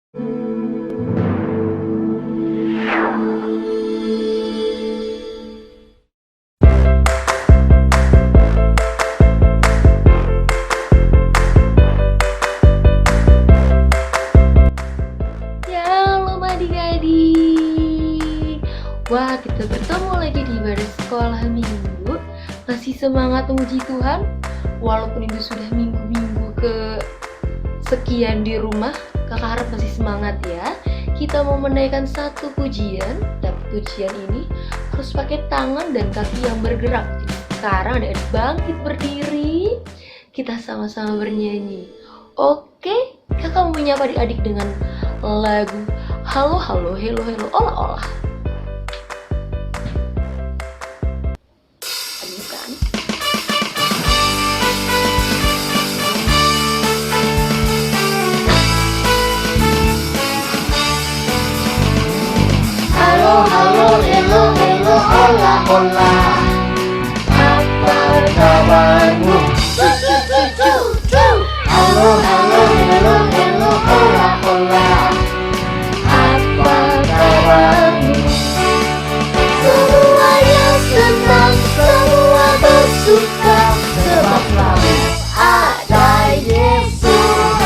Shalom adik-adik. Wah, kita bertemu lagi di ibadah sekolah minggu. Masih semangat memuji Tuhan walaupun itu sudah minggu-minggu ke sekian di rumah. Kakak harap masih semangat ya. Kita mau menaikkan satu pujian, tapi pujian ini harus pakai tangan dan kaki yang bergerak. Jadi sekarang adik-adik bangkit berdiri, kita sama-sama bernyanyi. Oke, kakak mau menyapa adik-adik dengan lagu Halo Halo Hello Hello Olah Olah. Bukan. Halo, halo, hello, hello, hola, hola. Apa kabarmu? Halo, halo, hello, hello, hola, hola. Apa kabarmu? Semuanya senang, semua bersuka, sebab selalu ada Yesus.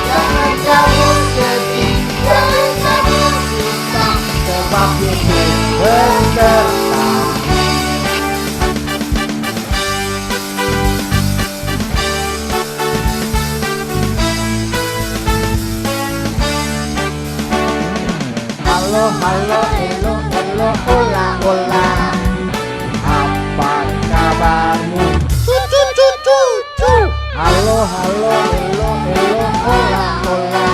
Jangan kamu sedih, jangan kamu susah, sebab Yesus beserta. Halo, halo, hello, hello, hola, hola. Apa kabarmu? Halo, halo, hello, hello, hola, hola.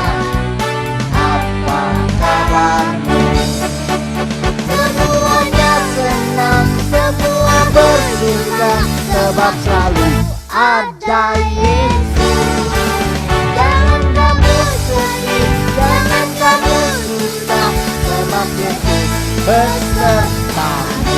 Apa kabarmu? Semuanya senang, semua bersuka, sebab selalu ada Yesus. Jangan kamu sedih, jangan kamu susah, sebab Yesus besertamu.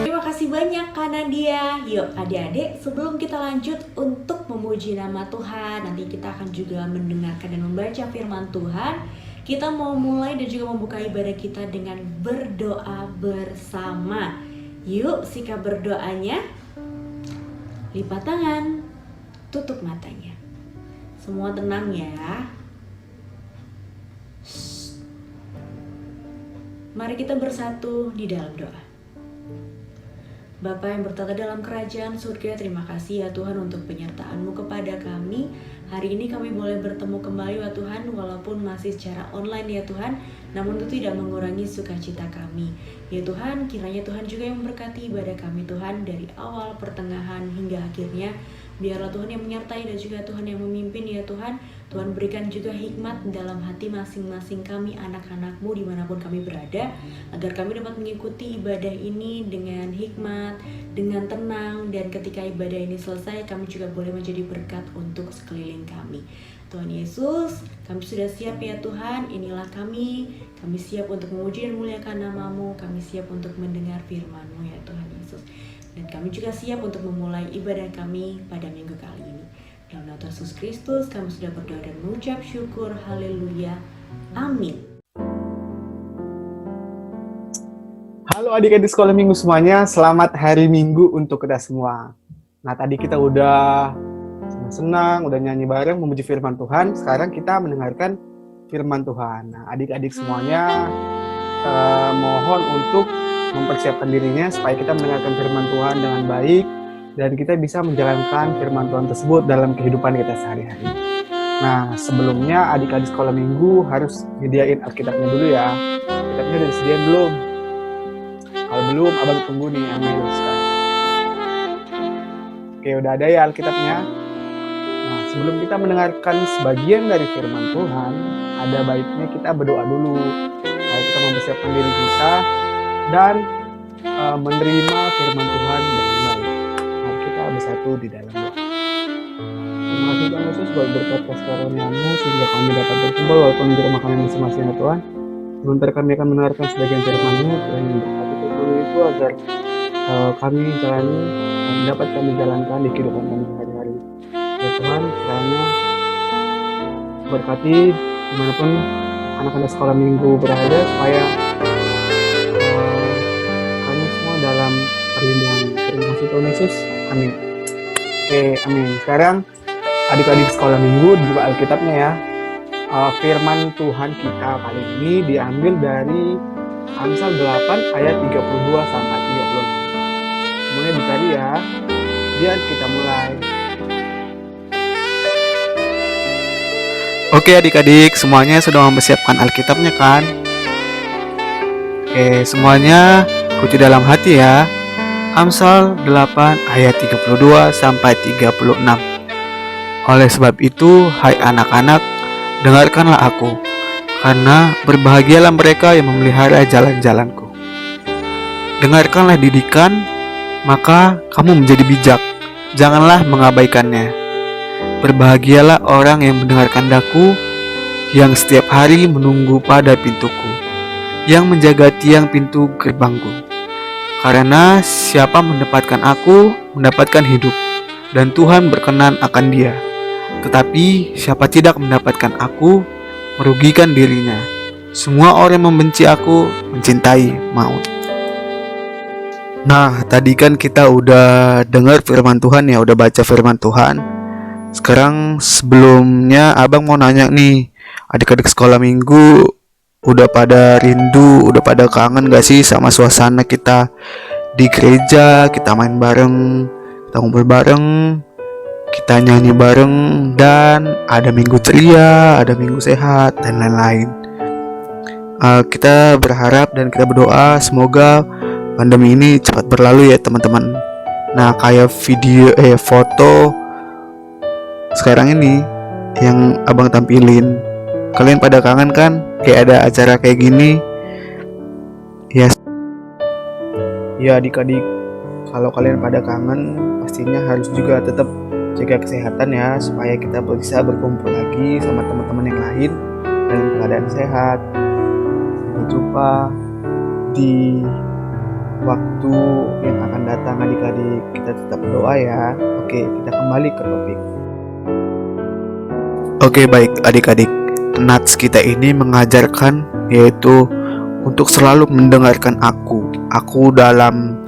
Terima kasih banyak Kak Nadia. Yuk adik-adik, sebelum kita lanjut untuk memuji nama Tuhan, nanti kita akan juga mendengarkan dan membaca firman Tuhan. Kita mau mulai dan juga membuka ibadah kita dengan berdoa bersama. Yuk sikap berdoanya. Lipat tangan, tutup matanya. Semua tenang ya. Shh. Mari kita bersatu di dalam doa. Bapa yang bertata dalam kerajaan surga, terima kasih ya Tuhan untuk penyertaan-Mu kepada kami. Hari ini kami boleh bertemu kembali ya Tuhan, walaupun masih secara online ya Tuhan, namun itu tidak mengurangi sukacita kami. Ya Tuhan, kiranya Tuhan juga yang memberkati ibadah kami Tuhan, dari awal, pertengahan, hingga akhirnya. Biarlah Tuhan yang menyertai dan juga Tuhan yang memimpin ya Tuhan. Tuhan berikan juga hikmat dalam hati masing-masing kami anak-anak-Mu dimanapun kami berada, agar kami dapat mengikuti ibadah ini dengan hikmat, dengan tenang, dan ketika ibadah ini selesai kami juga boleh menjadi berkat untuk sekeliling kami. Tuhan Yesus, kami sudah siap ya Tuhan, inilah kami siap untuk memuji dan muliakan nama-Mu, kami siap untuk mendengar firman-Mu ya Tuhan Yesus. Dan kami juga siap untuk memulai ibadah kami pada minggu kali ini. Dalam nama Tuhan Yesus Kristus, kami sudah berdoa dan mengucap syukur. Haleluya. Amin. Halo adik-adik sekolah minggu semuanya, selamat hari minggu untuk kita semua. Nah tadi kita udah senang-senang, udah nyanyi bareng memuji firman Tuhan. Sekarang kita mendengarkan firman Tuhan. Nah adik-adik semuanya mohon untuk mempersiapkan dirinya supaya kita mendengarkan firman Tuhan dengan baik dan kita bisa menjalankan firman Tuhan tersebut dalam kehidupan kita sehari-hari. Nah sebelumnya adik-adik sekolah minggu harus nyediain Alkitabnya dulu ya. Alkitabnya udah disediain belum? Kalau belum, abang tunggu nih ambil sekarang. Oke, udah ada ya Alkitabnya. Nah, sebelum kita mendengarkan sebagian dari firman Tuhan, ada baiknya kita berdoa dulu. Supaya kita mempersiapkan diri kita dan menerima firman Tuhan dengan baik. Mari kita bersatu di dalam doa. Terima kasih Tuhan Yesus buat berkat kasih karunia-Mu sehingga kami dapat berkumpul walaupun di rumah kami masing-masing ya Tuhan. Sebentar kami akan mendengarkan sebagian firman-Mu, Tuhan yang berkati tertulis agar kami jalani dan dapat kami jalankan di kehidupan kami sehari-hari. Ya Tuhan, kiranya berkati dimanapun anak-anak sekolah minggu berada, supaya kami semua dalam perlindungan. Terima kasih Tuhan Yesus, amin. Oke, amin. Sekarang adik-adik sekolah minggu dibuka Alkitabnya ya. Firman Tuhan kita kali ini diambil dari Amsal 8 ayat 32 sampai 36. Semuanya dicari ya. Biar kita mulai. Oke adik-adik, semuanya sudah mempersiapkan Alkitabnya kan? Oke, semuanya kunci dalam hati ya. Amsal 8 ayat 32 sampai 36. Oleh sebab itu, hai anak-anak, dengarkanlah aku, karena berbahagialah mereka yang memelihara jalan-jalanku. Dengarkanlah didikan, maka kamu menjadi bijak, janganlah mengabaikannya. Berbahagialah orang yang mendengarkan daku, yang setiap hari menunggu pada pintuku, yang menjaga tiang pintu gerbangku. Karena siapa mendapatkan aku, mendapatkan hidup, dan Tuhan berkenan akan dia. Tetapi siapa tidak mendapatkan aku, merugikan dirinya. Semua orang yang membenci aku, mencintai maut. Nah, tadi kan kita udah dengar firman Tuhan ya, udah baca firman Tuhan. Sekarang sebelumnya abang mau nanya nih, adik-adik sekolah minggu udah pada rindu, udah pada kangen gak sih sama suasana kita di gereja, kita main bareng, kita ngobrol bareng, kita nyanyi bareng, dan ada minggu ceria, ada minggu sehat, dan lain-lain. Kita berharap dan kita berdoa semoga pandemi ini cepat berlalu ya teman-teman. Nah, kayak foto sekarang ini yang abang tampilin, kalian pada kangen kan? Kayak ada acara kayak gini. Ya adik-adik, kalau kalian pada kangen, pastinya harus juga tetap jaga kesehatan ya, supaya kita bisa berkumpul lagi sama teman-teman yang lain dalam keadaan sehat. Sampai jumpa di waktu yang akan datang adik-adik. Kita tetap berdoa ya. Oke, kita kembali ke topik. Oke, baik adik-adik. Nats kita ini mengajarkan yaitu untuk selalu mendengarkan aku. Aku dalam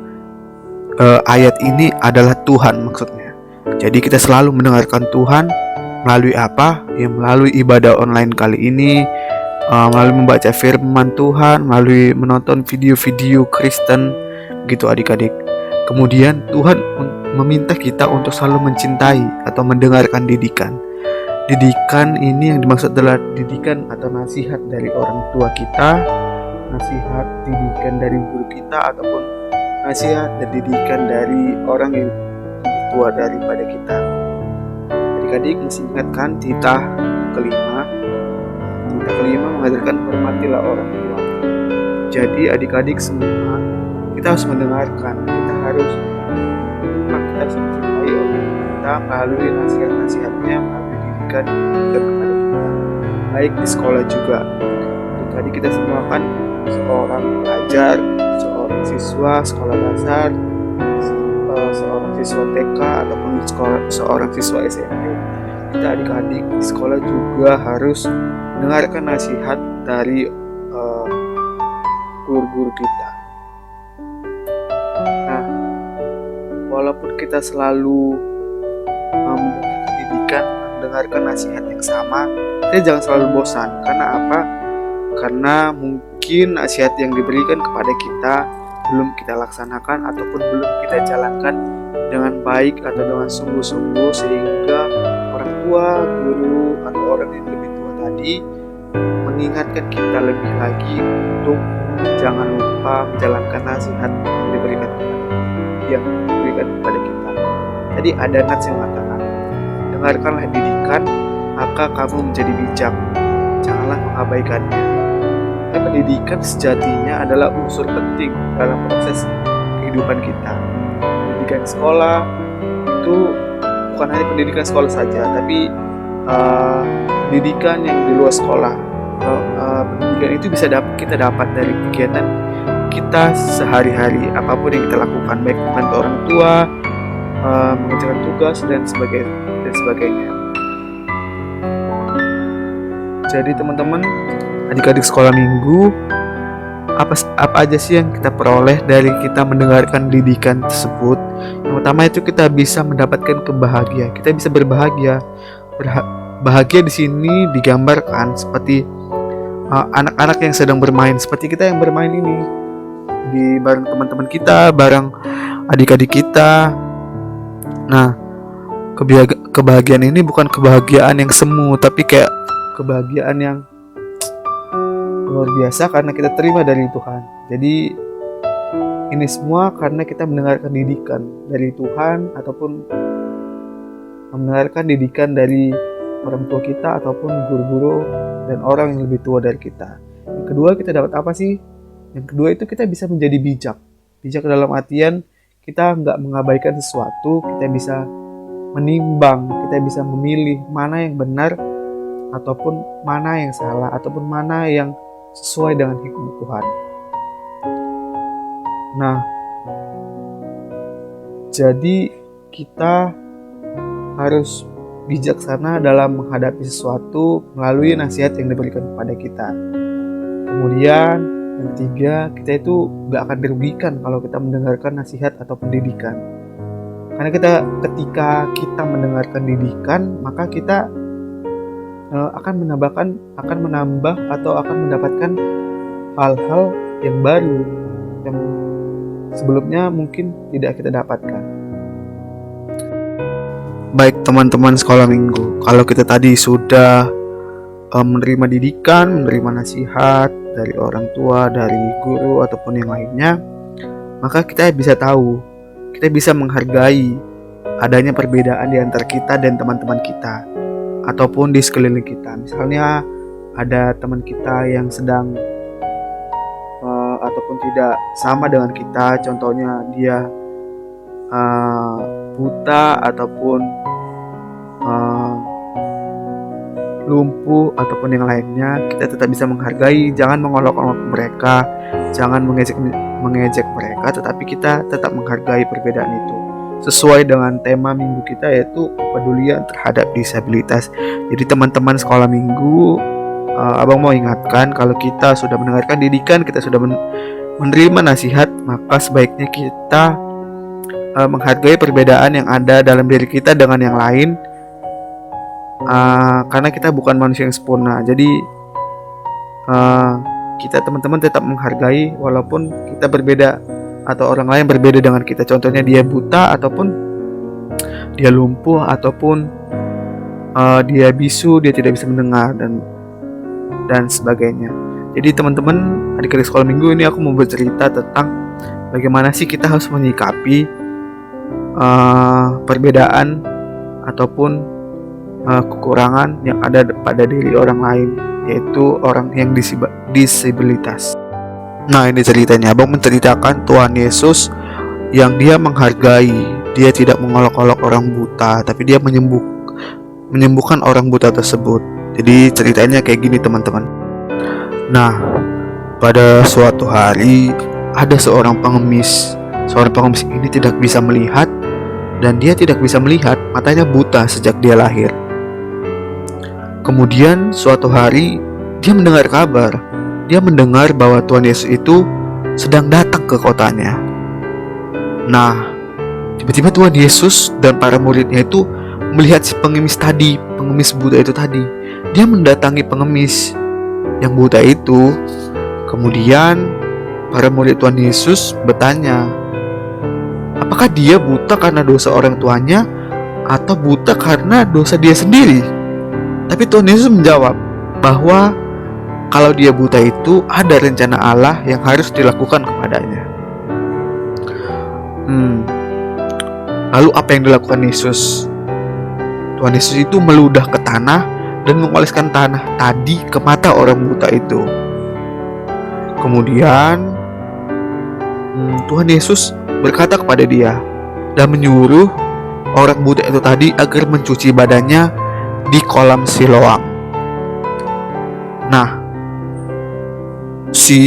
ayat ini adalah Tuhan maksudnya. Jadi kita selalu mendengarkan Tuhan melalui apa? Ya melalui ibadah online kali ini, melalui membaca firman Tuhan, melalui menonton video-video Kristen gitu adik-adik. Kemudian Tuhan meminta kita untuk selalu mencintai atau mendengarkan didikan. Didikan ini yang dimaksud adalah didikan atau nasihat dari orang tua kita, nasihat didikan dari guru kita, ataupun nasihat dan didikan dari orang yang lebih tua daripada kita. Adik-adik mesti ingatkan titah kelima mengajarkan hormatilah orang tua. Jadi adik-adik semua kita harus mendengarkan, kita harus mencintai orang kita melalui nasihat-nasihatnya, melalui didikan dan kepada kita. Baik di sekolah juga. Adik-adik kita semua kan seorang pelajar, seorang siswa sekolah dasar, seorang siswa TK ataupun seorang siswa SMP. Kita adik-adik di sekolah juga harus mendengarkan nasihat dari guru-guru kita. Nah, walaupun kita selalu mendengarkan didikan, mendengarkan nasihat yang sama, kita jangan selalu bosan. Karena apa? Karena mungkin nasihat yang diberikan kepada kita belum kita laksanakan ataupun belum kita jalankan dengan baik atau dengan sungguh-sungguh, sehingga orang tua, guru, atau orang yang lebih tua tadi mengingatkan kita lebih lagi untuk jangan lupa menjalankan nasihat yang diberikan kepada kita. Jadi ada nats yang mengatakan, dengarkanlah didikan, maka kamu menjadi bijak, janganlah mengabaikannya. Pendidikan sejatinya adalah unsur penting dalam proses kehidupan kita. Pendidikan sekolah itu bukan hanya pendidikan sekolah saja, tapi pendidikan yang di luar sekolah. Pendidikan itu bisa kita dapat dari kita sehari-hari, apapun yang kita lakukan, baik membantu orang tua, mengerjakan tugas dan sebagainya. Jadi teman-teman, adik-adik sekolah minggu, apa aja sih yang kita peroleh dari kita mendengarkan didikan tersebut? Yang pertama itu kita bisa mendapatkan kebahagiaan. Kita bisa berbahagia. Bahagia di sini digambarkan seperti anak-anak yang sedang bermain, seperti kita yang bermain ini, di bareng teman-teman kita, bareng adik-adik kita. Nah, kebahagiaan ini bukan kebahagiaan yang semu, tapi kayak kebahagiaan yang luar biasa karena kita terima dari Tuhan. Jadi ini semua karena kita mendengarkan didikan dari Tuhan ataupun mendengarkan didikan dari orang tua kita ataupun guru-guru dan orang yang lebih tua dari kita. Yang kedua, kita dapat apa sih? Yang kedua itu kita bisa menjadi bijak. Bijak dalam artian kita nggak mengabaikan sesuatu, kita bisa menimbang, kita bisa memilih mana yang benar ataupun mana yang salah ataupun mana yang sesuai dengan hikmat Tuhan. Nah, jadi kita harus bijaksana dalam menghadapi sesuatu melalui nasihat yang diberikan kepada kita. Kemudian yang ketiga, kita itu gak akan dirugikan kalau kita mendengarkan nasihat atau pendidikan. Karena ketika kita mendengarkan didikan, maka kita akan menambah atau akan mendapatkan hal-hal yang baru yang sebelumnya mungkin tidak kita dapatkan. Baik teman-teman sekolah minggu, kalau kita tadi sudah menerima didikan, menerima nasihat dari orang tua, dari guru ataupun yang lainnya, maka kita bisa tahu, kita bisa menghargai adanya perbedaan di antara kita dan teman-teman kita ataupun di sekeliling kita. Misalnya ada teman kita yang sedang ataupun tidak sama dengan kita, contohnya dia buta ataupun lumpuh ataupun yang lainnya, kita tetap bisa menghargai, jangan mengolok-olok mereka, jangan mengejek mereka, tetapi kita tetap menghargai perbedaan itu sesuai dengan tema minggu kita, yaitu kepedulian terhadap disabilitas. Jadi teman-teman sekolah minggu, abang mau ingatkan, kalau kita sudah mendengarkan didikan, kita sudah menerima nasihat, maka sebaiknya kita menghargai perbedaan yang ada dalam diri kita dengan yang lain, karena kita bukan manusia yang sempurna. Jadi kita teman-teman tetap menghargai walaupun kita berbeda atau orang lain berbeda dengan kita. Contohnya dia buta ataupun dia lumpuh ataupun dia bisu, dia tidak bisa mendengar dan sebagainya. Jadi teman-teman adik-adik sekolah minggu, ini aku mau bercerita tentang bagaimana sih kita harus menyikapi perbedaan ataupun kekurangan yang ada pada diri orang lain, yaitu orang yang disabilitas. Nah, ini ceritanya, abang menceritakan Tuhan Yesus yang dia menghargai, dia tidak mengolok-olok orang buta, tapi dia menyembuhkan orang buta tersebut. Jadi ceritanya kayak gini teman-teman. Nah, pada suatu hari ada seorang pengemis. Seorang pengemis ini tidak bisa melihat, dan dia tidak bisa melihat, matanya buta sejak dia lahir. Kemudian suatu hari dia mendengar kabar. Dia mendengar bahwa Tuhan Yesus itu sedang datang ke kotanya. Nah, tiba-tiba Tuhan Yesus dan para muridnya itu melihat si pengemis buta itu tadi. Dia mendatangi pengemis yang buta itu. Kemudian para murid Tuhan Yesus bertanya, apakah dia buta karena dosa orang tuanya atau buta karena dosa dia sendiri? Tapi Tuhan Yesus menjawab bahwa kalau dia buta itu ada rencana Allah yang harus dilakukan kepadanya. Lalu apa yang dilakukan Yesus? Tuhan Yesus itu meludah ke tanah dan mengoleskan tanah tadi ke mata orang buta itu. Kemudian Tuhan Yesus berkata kepada dia dan menyuruh orang buta itu tadi agar mencuci badannya di kolam Siloam. Nah, si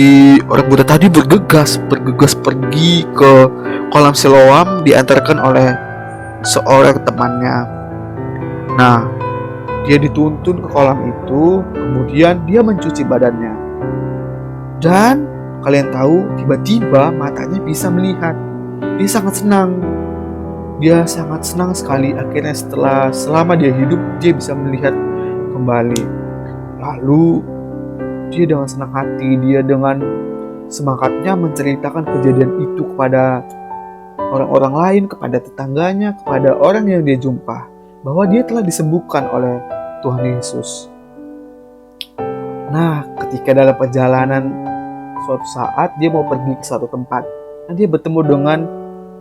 orang buta tadi bergegas pergi ke kolam Siloam, diantarkan oleh seorang temannya. Nah, dia dituntun ke kolam itu, kemudian dia mencuci badannya. Dan kalian tahu, tiba-tiba matanya bisa melihat. Dia sangat senang. Dia sangat senang sekali. Akhirnya selama dia hidup, dia bisa melihat kembali. Lalu dia dengan senang hati, dia dengan semangatnya menceritakan kejadian itu kepada orang-orang lain, kepada tetangganya, kepada orang yang dia jumpa, bahwa dia telah disembuhkan oleh Tuhan Yesus. Nah, ketika dalam perjalanan suatu saat dia mau pergi ke suatu tempat, dan dia bertemu dengan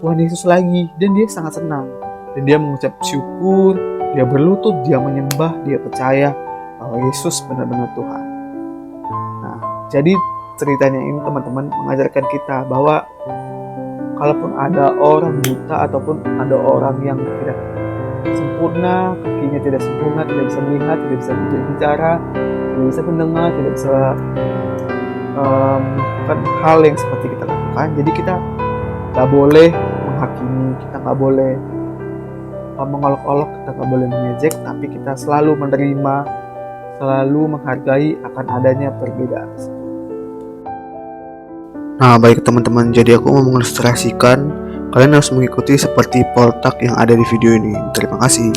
Tuhan Yesus lagi, dan dia sangat senang, dan dia mengucap syukur, dia berlutut, dia menyembah, dia percaya bahwa Yesus benar-benar Tuhan. Nah, jadi ceritanya ini teman-teman mengajarkan kita bahwa kalaupun ada orang buta ataupun ada orang yang tidak sempurna, kakinya tidak sempurna, tidak bisa melihat, tidak bisa berbicara, tidak bisa mendengar, tidak bisa melakukan hal yang seperti kita lakukan, jadi kita nggak boleh menghakimi, kita nggak boleh mengolok-olok, kita nggak boleh mengejek, tapi kita selalu menerima, selalu menghargai akan adanya perbedaan. Nah, baik teman-teman, jadi aku mau mengilustrasikan, kalian harus mengikuti seperti poltak yang ada di video ini. Terima kasih.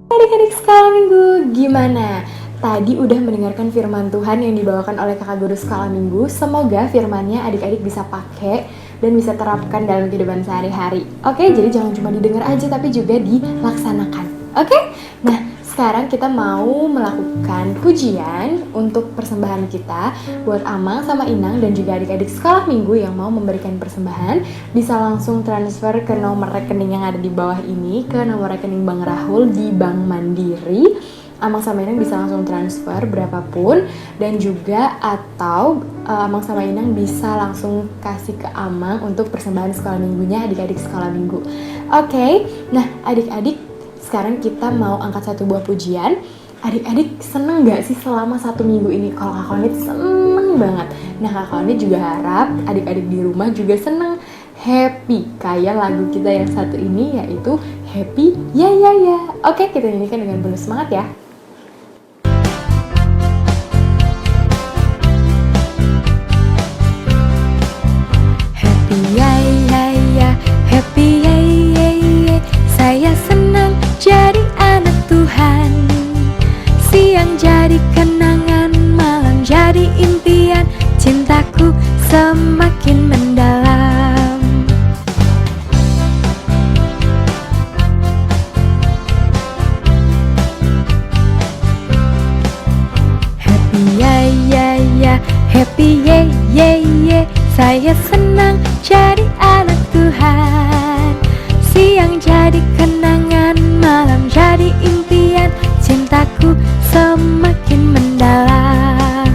Adik-adik Skala Minggu, gimana? Tadi udah mendengarkan firman Tuhan yang dibawakan oleh kakak guru Skala Minggu. Semoga firmannya adik-adik bisa pakai dan bisa terapkan dalam kehidupan sehari-hari. Oke, jadi jangan cuma didengar aja tapi juga dilaksanakan. Oke? Nah, sekarang kita mau melakukan pujian untuk persembahan kita buat Amang sama Inang dan juga adik-adik Sekolah Minggu yang mau memberikan persembahan. Bisa langsung transfer ke nomor rekening yang ada di bawah ini, ke nomor rekening Bang Rahul di Bank Mandiri. Amang sama Inang bisa langsung transfer berapapun, dan juga atau Amang sama Inang bisa langsung kasih ke Amang untuk persembahan sekolah minggunya adik-adik Sekolah Minggu. Oke, nah adik-adik, sekarang kita mau angkat satu buah pujian. Adik-adik seneng gak sih selama 1 minggu ini? Kalau Kakak Onit seneng banget. Nah, Kakak Onit juga harap adik-adik di rumah juga seneng, happy kayak lagu kita yang satu ini, yaitu Happy Ya Ya Ya. Oke, kita nyanyikan dengan penuh semangat ya. Happy ya ya ya, happy ya ya ya. Saya senang jadi anak Tuhan. Siang jadi kenangan, malam jadi impian. Cintaku semakin mendalam. Happy ya ya ya, happy ya ya ya. Saya senang jadi anak Tuhan. Siang jadi kenangan, malam jadi impian. Cintaku semakin mendalam.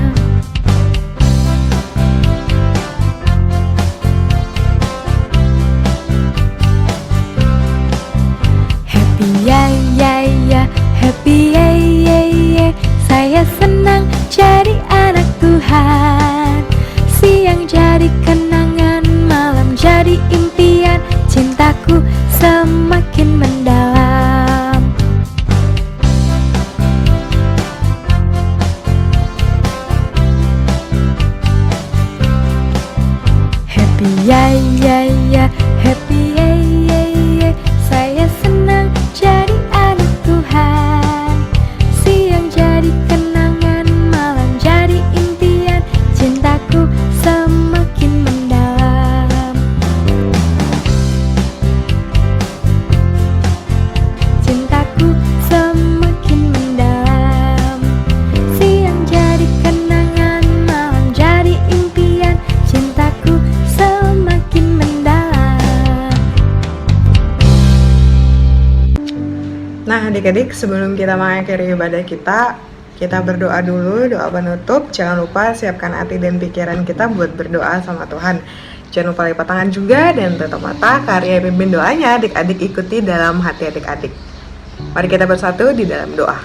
Happy ya ya Adik-adik, sebelum kita mengakhiri ibadah kita berdoa dulu, doa penutup. Jangan lupa siapkan hati dan pikiran kita buat berdoa sama Tuhan. Jangan lupa lipat tangan juga dan tutup mata. Karya pimpin doanya, adik-adik ikuti dalam hati adik-adik. Mari kita bersatu di dalam doa.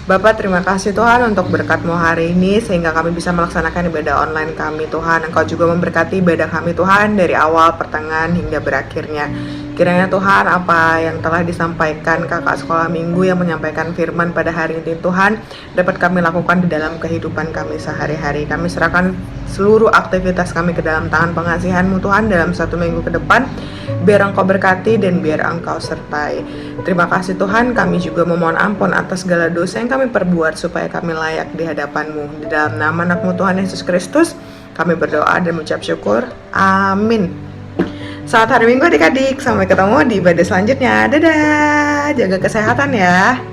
Bapa, terima kasih Tuhan untuk berkat-Mu hari ini sehingga kami bisa melaksanakan ibadah online kami Tuhan. Engkau juga memberkati ibadah kami Tuhan dari awal, pertengahan hingga berakhirnya. Kiranya Tuhan apa yang telah disampaikan kakak sekolah minggu yang menyampaikan firman pada hari ini Tuhan dapat kami lakukan di dalam kehidupan kami sehari-hari. Kami serahkan seluruh aktivitas kami ke dalam tangan pengasihan-Mu Tuhan dalam 1 minggu ke depan. Biar Engkau berkati dan biar Engkau sertai. Terima kasih Tuhan, kami juga memohon ampun atas segala dosa yang kami perbuat supaya kami layak di hadapan-Mu. Di dalam nama anak-Mu Tuhan Yesus Kristus kami berdoa dan mengucap syukur. Amin. Selamat hari Minggu adik-adik. Sampai ketemu di ibadah selanjutnya. Dadah. Jaga kesehatan ya.